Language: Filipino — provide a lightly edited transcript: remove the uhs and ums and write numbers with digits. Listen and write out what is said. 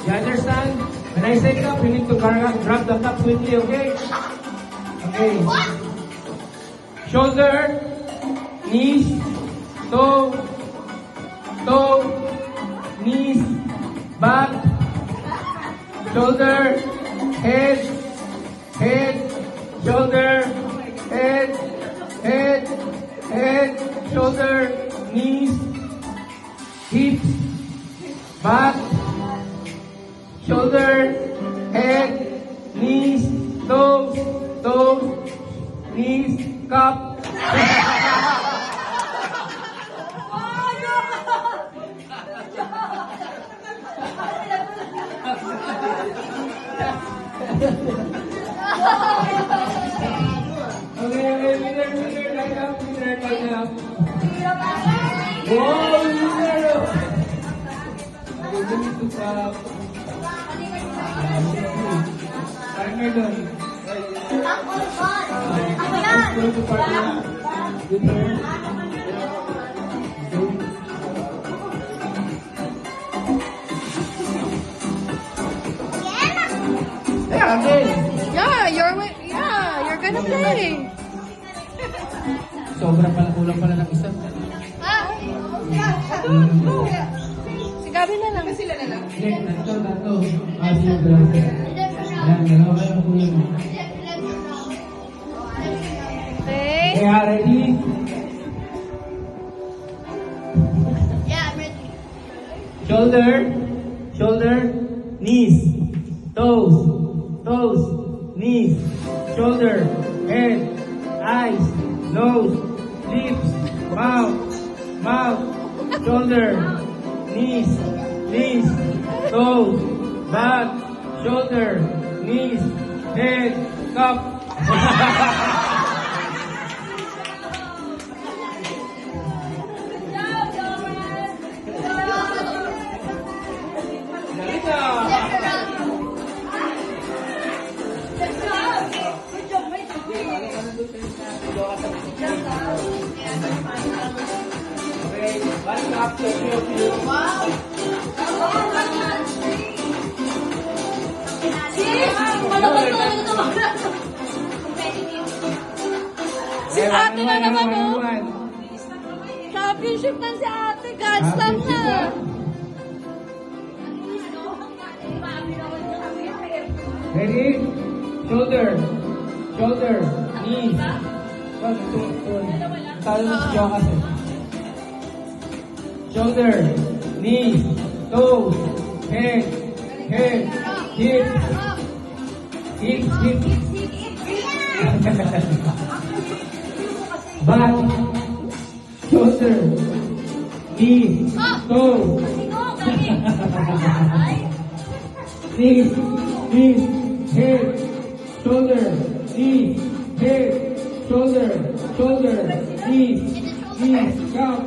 You understand? When I say cup, you need to grab the cup quickly, okay? Okay. Shoulder, knees, toe, knees, back, shoulder, head, shoulder, head, shoulder, knees, hips, back, shoulder, head, knees, toes, knees, cup. Okay, winner, line up. Wow, winner! Okay, we need to clap. Parang doon. Go to party na. Winner. Yeah, again. You're gonna play. Sobra pala, kulang pala ng isa. Si Gabi na lang. Sila na lang. Tatlo. Sige, dalawa. Ayan, dalawa kayo ang kulang. Okay. Kaya, ready? Yeah, I'm ready. Shoulder, knees, toes, knees, shoulder, head, eyes, nose, lips, mouth, shoulder, knees, toes, back, shoulder, knees, head, cup. Okay, one cup to you. Si ate na naman, oh. One. Championship na si ate. God's love na. Ready? Shoulder, knees. Talo na si Jokas eh. Shoulder, knees, toes, head, hips. Back, shoulder, knees, toes. Knees, head, shoulder, knees, head, shoulder, knees, count.